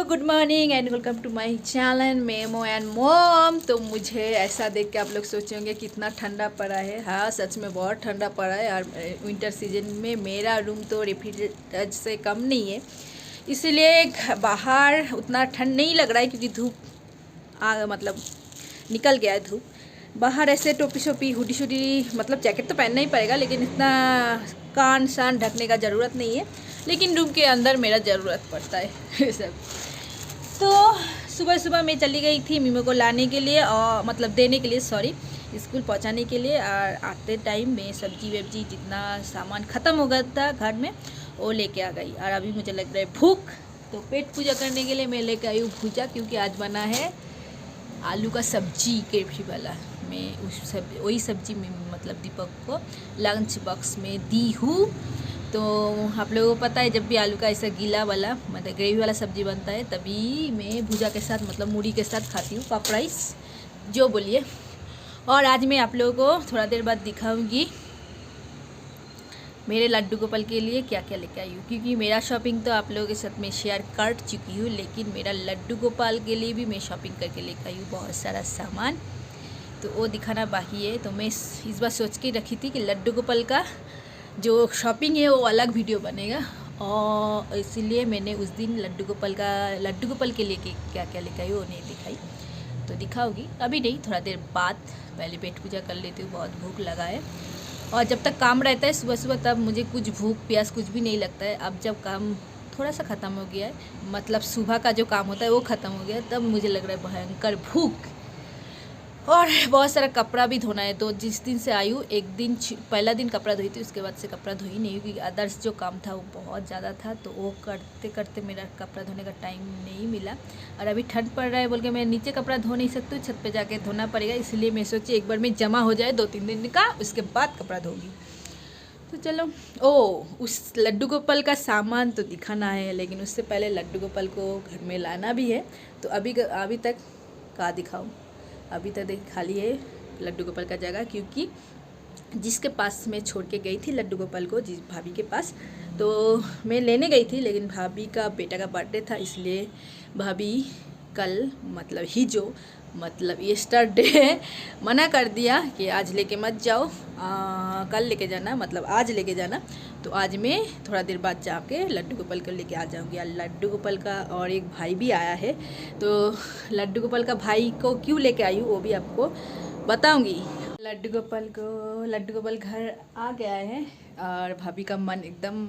Good morning and welcome to my channel memo and mom. तो मुझे ऐसा देख के आप लोग सोचेंगे कितना ठंडा पड़ा है। हाँ, सच में बहुत ठंडा पड़ा है। और विंटर सीजन में मेरा रूम तो रेफ्रिजरेटर से कम नहीं है, इसीलिए बाहर उतना ठंड नहीं लग रहा है क्योंकि धूप मतलब निकल गया है धूप। बाहर ऐसे टोपी शोपी हुडी शुडी मतलब जैकेट तो पहनना ही पड़ेगा, लेकिन इतना कान शान ढकने का ज़रूरत नहीं है। लेकिन रूम के अंदर मेरा ज़रूरत पड़ता है सब। तो सुबह सुबह मैं चली गई थी मीमो को लाने के लिए, और मतलब देने के लिए, सॉरी, स्कूल पहुंचाने के लिए। और आते टाइम में सब्जी वब्जी जितना सामान ख़त्म हो गया था घर में वो लेके आ गई। और अभी मुझे लग रहा है भूख, तो पेट पूजा करने के लिए मैं लेके आई हूँ भूजा, क्योंकि आज बना है आलू का सब्जी ग्रेवी वाला। मैं वही सब्जी में मतलब दीपक को लंच बॉक्स में दी हूँ। तो आप लोगों को पता है जब भी आलू का ऐसा गीला वाला मतलब ग्रेवी वाला सब्जी बनता है तभी मैं भुजा के साथ मतलब मूढ़ी के साथ खाती हूँ, पॉप राइस जो बोलिए। और आज मैं आप लोगों को थोड़ा देर बाद दिखाऊंगी मेरे लड्डू गोपाल के लिए क्या क्या लेके आई हूँ, क्योंकि मेरा शॉपिंग तो आप लोगों के साथ में शेयर कर चुकी हूँ, लेकिन मेरा लड्डू गोपाल के लिए भी मैं शॉपिंग करके लेके आई हूँ बहुत सारा सामान। तो वो दिखाना बाकी है। तो मैं इस बार सोच के रखी थी कि लड्डू गोपाल का जो शॉपिंग है वो अलग वीडियो बनेगा, और इसीलिए मैंने उस दिन लड्डू गोपाल के लिए क्या क्या लेके आई वो नहीं दिखाई। तो दिखाऊंगी, अभी नहीं, थोड़ा देर बाद। पहले पेट पूजा कर लेती हूँ, बहुत भूख लगा है। और जब तक काम रहता है सुबह सुबह तब मुझे कुछ भूख प्यास कुछ भी नहीं लगता है। अब जब काम थोड़ा सा ख़त्म हो गया है, मतलब सुबह का जो काम होता है वो ख़त्म हो गया है, तब मुझे लग रहा है भयंकर भूख। और बहुत सारा कपड़ा भी धोना है। तो जिस दिन से आई हूँ एक दिन पहला दिन कपड़ा धोई थी, उसके बाद से कपड़ा धोई नहीं, क्योंकि अदर्स जो काम था वो बहुत ज़्यादा था, तो वो करते करते मेरा कपड़ा धोने का टाइम नहीं मिला। और अभी ठंड पड़ रहा है बोल के मैं नीचे कपड़ा धो नहीं सकती, छत पे जाके धोना पड़ेगा। इसलिए मैं सोची एक बार में जमा हो जाए 2-3 दिन का, उसके बाद कपड़ा धोगी। तो चलो, उस लड्डू गोपाल का सामान तो दिखाना है, लेकिन उससे पहले लड्डू गोपाल को घर में लाना भी है। तो अभी तक का दिखाऊँ, अभी तक खाली है लड्डू गोपाल का जगह, क्योंकि जिसके पास मैं छोड़ के गई थी लड्डू गोपाल को, जिस भाभी के पास, तो मैं लेने गई थी, लेकिन भाभी का बेटा का बर्थडे था, इसलिए भाभी कल मतलब यस्टरडे मना कर दिया कि आज लेके मत जाओ, कल लेके जाना, मतलब आज लेके जाना। तो आज मैं थोड़ा देर बाद जाके लड्डू गोपाल को लेके आ जाऊंगी। और लड्डू गोपाल का और एक भाई भी आया है, तो लड्डू गोपाल का भाई को क्यों लेके आई हूँ वो भी आपको बताऊंगी। लड्डू गोपाल घर आ गया है, और भाभी का मन एकदम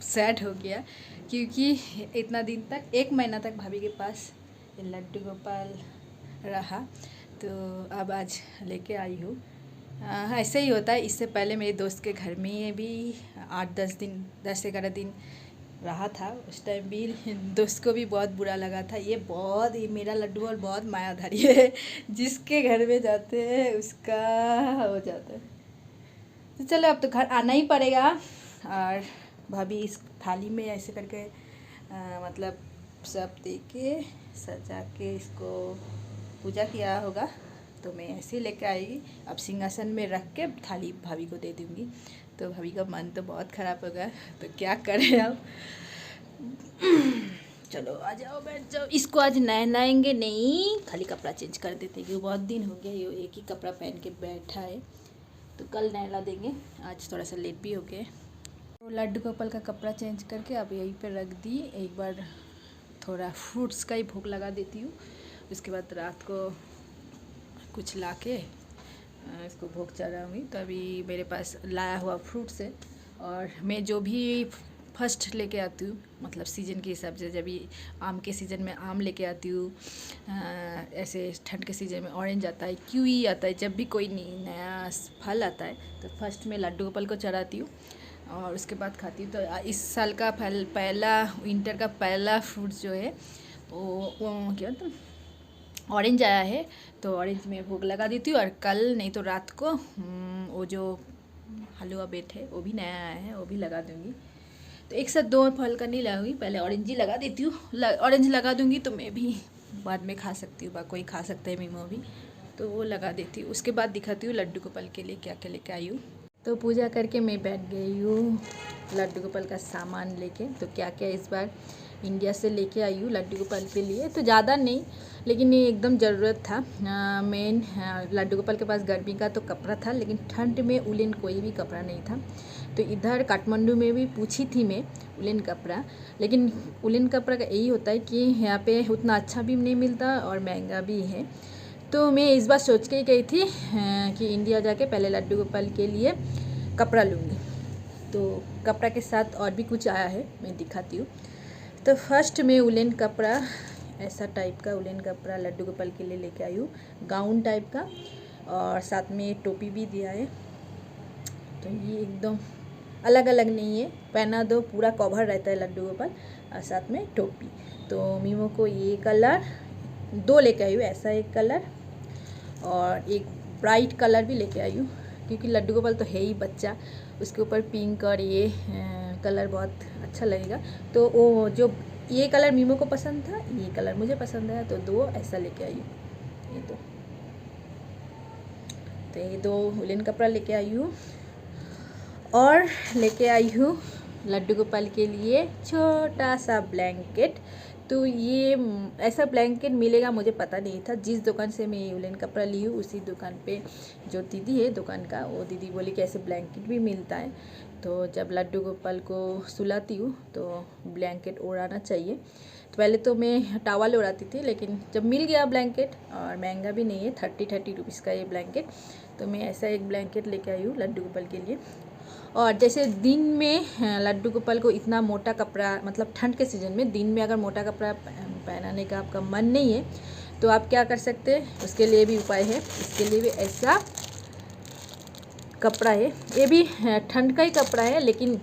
सैड हो गया, क्योंकि इतना दिन तक 1 महीना तक भाभी के पास लड्डू गोपाल रहा, तो अब आज लेके आई हूँ। ऐसे ही होता है। इससे पहले मेरे दोस्त के घर में भी 10-11 दिन रहा था। उस टाइम भी दोस्त को भी बहुत बुरा लगा था। ये मेरा लड्डू गोपाल बहुत मायाधारी है, जिसके घर में जाते हैं उसका हो जाता है। तो चलो, अब तो घर आना ही पड़ेगा। और भाभी इस थाली में ऐसे करके मतलब सब दे के सजा के इसको पूजा किया होगा, तो मैं ऐसे ही लेके आएगी। अब सिंहासन में रख के थाली भाभी को दे दूँगी। तो भाभी का मन तो बहुत ख़राब होगा, तो क्या करें अब। चलो आ जाओ, बैठ जाओ। इसको आज नहलाएंगे नहीं, खाली कपड़ा चेंज कर देते, क्योंकि बहुत दिन हो गया ये एक ही कपड़ा पहन के बैठा है, तो कल नहला देंगे। आज थोड़ा सा लेट भी हो गया। तो लड्डू गोपाल का कपड़ा चेंज करके अब यहीं पर रख दी। एक बार थोड़ा फ्रूट्स का ही भोग लगा देती हूँ, उसके बाद रात को कुछ ला के इसको भोग चढ़ाऊँगी। तो अभी मेरे पास लाया हुआ फ्रूट्स है, और मैं जो भी फर्स्ट लेके आती हूँ मतलब सीज़न के हिसाब से, जब भी आम के सीज़न में आम लेके आती हूँ, ऐसे ठंड के सीज़न में ऑरेंज आता है, कीवी आता है, जब भी कोई नया फल आता है तो फर्स्ट में लड्डू गोपाल को चढ़ाती हूँ और उसके बाद खाती हूँ। तो इस साल का पहला विंटर का पहला फ्रूट जो है वो क्या तो ऑरेंज आया है, तो ऑरेंज में भोग लगा देती हूँ। और कल नहीं तो रात को वो जो हलवा बेट है वो भी नया आया है, वो भी लगा दूँगी। तो एक साथ 2 फल का नहीं लगाऊंगी, पहले ऑरेंज ही लगा देती हूँ। ऑरेंज लगा दूँगी तो मैं भी बाद में खा सकती हूँ, कोई खा सकता है मीमो भी, तो वो लगा देती हूँ। उसके बाद दिखाती हूँ लड्डू गोपाल के लिए क्या क्या लेके आई हूँ। तो पूजा करके मैं बैठ गई हूँ लड्डू गोपाल का सामान लेके। तो क्या क्या इस बार इंडिया से लेके आई हूँ लड्डू गोपाल के लिए। तो ज़्यादा नहीं, लेकिन ये एकदम ज़रूरत था। मेन लड्डू गोपाल के पास गर्मी का तो कपड़ा था, लेकिन ठंड में उलेन कोई भी कपड़ा नहीं था। तो इधर काठमांडू में भी पूछी थी मैं उलेन कपड़ा, लेकिन उलेन कपड़ा का यही होता है कि यहाँ पे उतना अच्छा भी नहीं मिलता और महंगा भी है। तो मैं इस बार सोच के गई थी कि इंडिया जाके पहले लड्डू गोपाल के लिए कपड़ा लूँगी। तो कपड़ा के साथ और भी कुछ आया है, मैं दिखाती हूँ। तो फर्स्ट में उलेन कपड़ा, ऐसा टाइप का उलेन कपड़ा लड्डू गोपाल के लिए लेके आई हूँ, गाउन टाइप का, और साथ में टोपी भी दिया है। तो ये एकदम अलग अलग नहीं है, पहना दो पूरा कवर रहता है लड्डू गोपाल, और साथ में टोपी। तो मीमो को ये कलर 2 लेके आई हूँ, ऐसा एक कलर और एक ब्राइट कलर भी लेके आई हूँ, क्योंकि लड्डू गोपाल तो है ही बच्चा, उसके ऊपर पिंक और ये कलर बहुत अच्छा लगेगा। तो वो जो ये कलर मीमो को पसंद था, ये कलर मुझे पसंद आया, तो 2 ऐसा लेके आई हूँ। ये 2, तो ये 2 उलेन कपड़ा लेके आई हूँ। और लेके आई हूँ लड्डू गोपाल के लिए छोटा सा ब्लैंकेट। तो ये ऐसा ब्लैंकेट मिलेगा मुझे पता नहीं था। जिस दुकान से मैं ये उलेन कपड़ा ली हूँ, उसी दुकान पे जो दीदी है दुकान का, वो दीदी बोली कि ऐसे ब्लैंकेट भी मिलता है। तो जब लड्डू गोपाल को सुलाती हूँ तो ब्लैंकेट ओढ़ाना चाहिए। तो पहले तो मैं टॉवल ओढ़ाती थी, लेकिन जब मिल गया ब्लैंकेट, और महंगा भी नहीं है, 30 रुपीज़ का ये ब्लैंकेट, तो मैं ऐसा एक ब्लैंकेट लेके आई हूँ लड्डू गोपाल के लिए। और जैसे दिन में लड्डू गोपाल को इतना मोटा कपड़ा, मतलब ठंड के सीज़न में दिन में अगर मोटा कपड़ा पहनाने का आपका मन नहीं है, तो आप क्या कर सकते हैं, उसके लिए भी उपाय है। इसके लिए भी ऐसा कपड़ा है, ये भी ठंड का ही कपड़ा है, लेकिन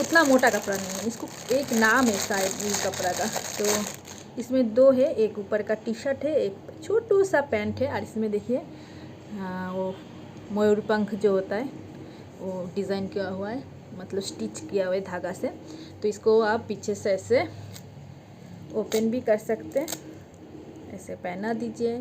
उतना मोटा कपड़ा नहीं है। इसको एक नाम है शायद ये कपड़ा का। तो इसमें 2 है, एक ऊपर का टी शर्ट है, एक छोटू सा पैंट है, और इसमें देखिए वो मयूर पंख जो होता है वो डिज़ाइन किया हुआ है, मतलब स्टिच किया हुआ है धागा से। तो इसको आप पीछे से ऐसे ओपन भी कर सकते हैं, ऐसे पहना दीजिए,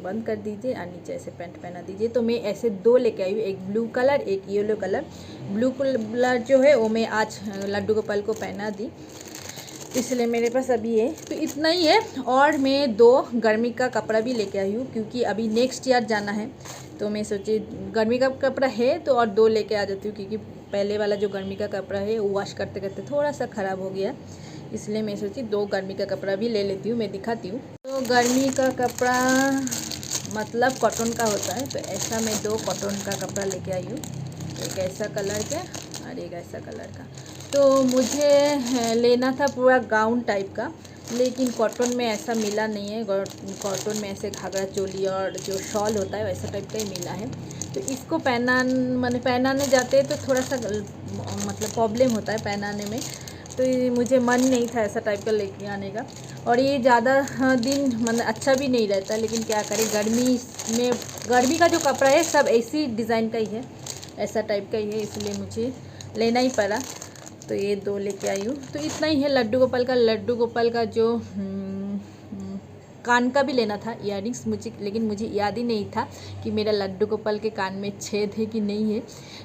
बंद कर दीजिए, और नीचे ऐसे पैंट पहना दीजिए। तो मैं ऐसे 2 लेके आई हूँ, एक ब्लू कलर, एक येलो कलर। ब्लू कलर जो है वो मैं आज लड्डू गोपाल को पहना दी, इसलिए मेरे पास अभी है। तो इतना ही है। और मैं 2 गर्मी का कपड़ा भी लेके आई हूँ, क्योंकि अभी नेक्स्ट ईयर जाना है। तो मैं सोची गर्मी का कपड़ा है तो और 2 लेके आ जाती हूँ, क्योंकि पहले वाला जो गर्मी का कपड़ा है वो वॉश करते करते थोड़ा सा ख़राब हो गया, इसलिए मैं सोची 2 गर्मी का कपड़ा भी ले लेती हूँ। मैं दिखाती हूँ। तो गर्मी का कपड़ा मतलब कॉटन का होता है, तो ऐसा मैं 2 कॉटन का कपड़ा लेके आई हूँ, एक ऐसा कलर का और एक ऐसा कलर का। तो मुझे लेना था पूरा गाउन टाइप का, लेकिन कॉटन में ऐसा मिला नहीं है। कॉटन में ऐसे घाघरा चोली और जो शॉल होता है वैसा टाइप का ही मिला है। तो इसको पहनाने जाते हैं तो थोड़ा सा मतलब प्रॉब्लम होता है पहनाने में, तो मुझे मन नहीं था ऐसा टाइप का लेके आने का। और ये ज़्यादा दिन मतलब अच्छा भी नहीं रहता, लेकिन क्या करें, गर्मी का जो कपड़ा है सब ऐसी डिज़ाइन का ही है, ऐसा टाइप का ही है, इसलिए मुझे लेना ही पड़ा। तो ये 2 लेके आई हूँ। तो इतना ही है लड्डू गोपाल का जो कान का भी लेना था, इयररिंग्स मुझे, लेकिन मुझे याद ही नहीं था कि मेरा लड्डू गोपाल के कान में छेद है कि नहीं है।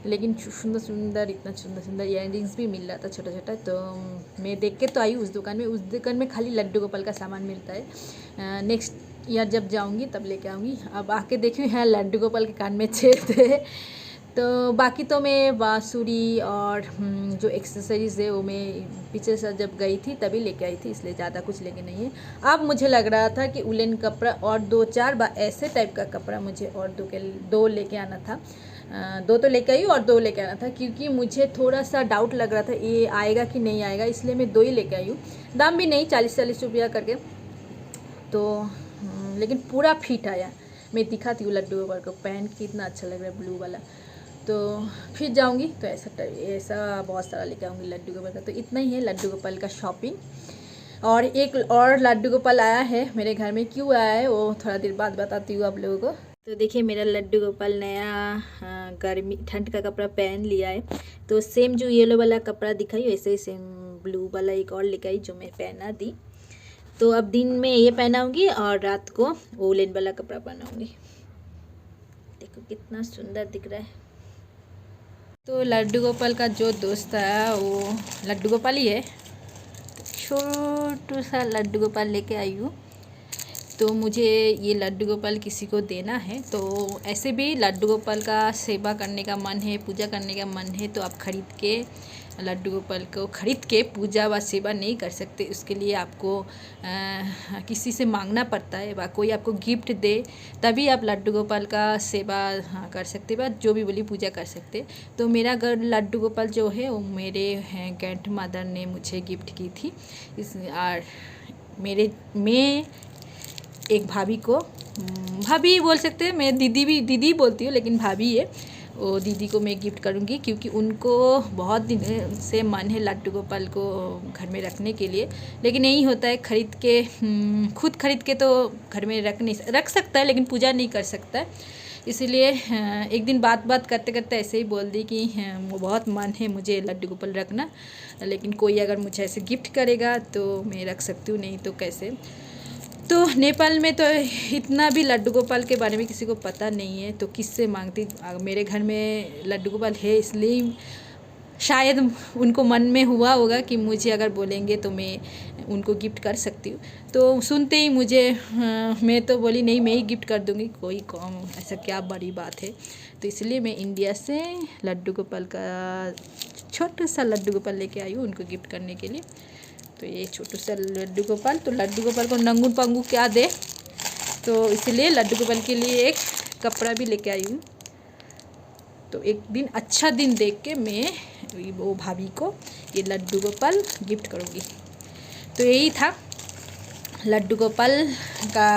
लेकिन इतना सुंदर सुंदर इयररिंग्स भी मिल रहा था छोटा छोटा। तो मैं देख के तो आई उस दुकान में खाली लड्डू गोपाल का सामान मिलता है। नेक्स्ट ईयर जब जाऊँगी तब लेके आऊँगी। अब आके देखी है लड्डू गोपाल के कान में छेद है। तो बाकी तो मैं बांसुरी और जो एक्सेसरीज़ है वो मैं पीछे से जब गई थी तभी लेके आई थी, इसलिए ज़्यादा कुछ लेके नहीं है। अब मुझे लग रहा था कि उलेन कपड़ा और 2-4 ऐसे टाइप का कपड़ा मुझे और 2 लेके आना था। 2 तो लेके आई और 2 लेके आना था, क्योंकि मुझे थोड़ा सा डाउट लग रहा था ये आएगा कि नहीं आएगा, इसलिए मैं 2 ही लेके आई हूँ। दाम भी नहीं 40-40 रुपया करके, तो लेकिन पूरा फिट आया। मैं दिखाती हूँ लड्डू गोपाल को पहन के, कितना अच्छा लग रहा है ब्लू वाला। तो फिर जाऊंगी तो ऐसा बहुत सारा लेके आऊँगी लड्डू गोपाल का। तो इतना ही है लड्डू गोपाल का शॉपिंग। और एक और लड्डू गोपाल आया है मेरे घर में, क्यों आया है वो थोड़ा देर बाद बताती हूँ आप लोगों को। तो देखिए मेरा लड्डू गोपाल नया गर्मी ठंड का कपड़ा पहन लिया है। तो सेम जो येलो वाला कपड़ा दिखाई वैसे ही सेम ब्लू वाला एक और लेके आई जो मैं पहना दी। तो अब दिन में ये पहनाऊँगी और रात को वूलन वाला कपड़ा पहनाऊँगी। देखो कितना सुंदर दिख रहा है। तो लड्डू गोपाल का जो दोस्त है वो लड्डू गोपाल ही है, छोटू सा लड्डू गोपाल लेके आई हूँ। तो मुझे ये लड्डू गोपाल किसी को देना है, तो ऐसे भी लड्डू गोपाल का सेवा करने का मन है, पूजा करने का मन है, तो आप ख़रीद के लड्डू गोपाल को ख़रीद के पूजा व सेवा नहीं कर सकते। उसके लिए आपको किसी से मांगना पड़ता है, व कोई आपको गिफ्ट दे तभी आप लड्डू गोपाल का सेवा कर सकते, व जो भी बोली पूजा कर सकते। तो मेरा घर लड्डू गोपाल जो है वो मेरे ग्रैंड मदर ने मुझे गिफ्ट की थी। और मैं एक भाभी को, भाभी बोल सकते हैं, मैं दीदी बोलती हूँ, लेकिन भाभी है, वो दीदी को मैं गिफ्ट करूँगी, क्योंकि उनको बहुत दिन से मन है लड्डू गोपाल को घर में रखने के लिए, लेकिन नहीं होता है। खरीद के खुद खरीद के तो घर में रख सकता है, लेकिन पूजा नहीं कर सकता है। इसलिए एक दिन बात करते करते ऐसे ही बोल दी कि वो बहुत मन है मुझे लड्डू गोपाल रखना, लेकिन कोई अगर मुझे ऐसे गिफ्ट करेगा तो मैं रख सकती हूँ, नहीं तो कैसे। तो नेपाल में तो इतना भी लड्डू गोपाल के बारे में किसी को पता नहीं है, तो किससे मांगती। मेरे घर में लड्डू गोपाल है, इसलिए शायद उनको मन में हुआ होगा कि मुझे अगर बोलेंगे तो मैं उनको गिफ्ट कर सकती हूँ। तो सुनते ही मुझे मैं तो बोली नहीं, मैं ही गिफ्ट कर दूँगी, कोई कौन, ऐसा क्या बड़ी बात है। तो इसलिए मैं इंडिया से लड्डू गोपाल का छोटा सा लड्डू गोपाल लेके आई हूँ उनको गिफ्ट करने के लिए। तो ये छोटू सा लड्डू गोपाल, तो लड्डू गोपाल को नंगू पंगू क्या दे, तो इसलिए लड्डू गोपाल के लिए एक कपड़ा भी लेके आई हूँ। तो एक दिन अच्छा दिन देख के मैं वो भाभी को ये लड्डू गोपाल गिफ्ट करूँगी। तो यही था लड्डू गोपाल का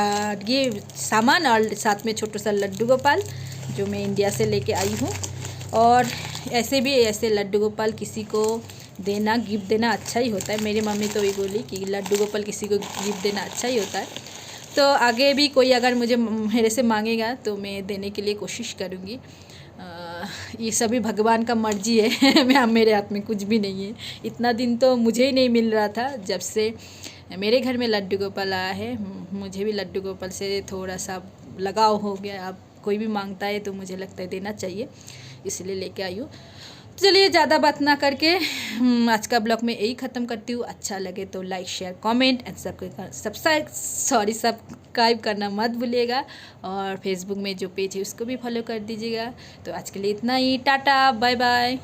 ये सामान, और साथ में छोटा सा लड्डू गोपाल जो मैं इंडिया से लेके आई हूँ। और ऐसे लड्डू गोपाल किसी को देना, गिफ्ट देना अच्छा ही होता है। मेरी मम्मी तो ये बोली कि लड्डू गोपाल किसी को गिफ्ट देना अच्छा ही होता है। तो आगे भी कोई अगर मेरे से मांगेगा तो मैं देने के लिए कोशिश करूँगी। ये सभी भगवान का मर्जी है मेरे हाथ में कुछ भी नहीं है। इतना दिन तो मुझे ही नहीं मिल रहा था जब से मेरे घर में लड्डू गोपाल आया है। मुझे भी लड्डू गोपाल से थोड़ा सा लगाव हो गया। अब कोई भी मांगता है तो मुझे लगता है देना चाहिए, इसलिए लेके आई हूँ। चलिए ज़्यादा बात ना करके आज का ब्लॉग में यही ख़त्म करती हूँ। अच्छा लगे तो like, share, comment and subscribe करना मत भूलिएगा। और फेसबुक में जो पेज है उसको भी फॉलो कर दीजिएगा। तो आज के लिए इतना ही, टाटा, बाय बाय।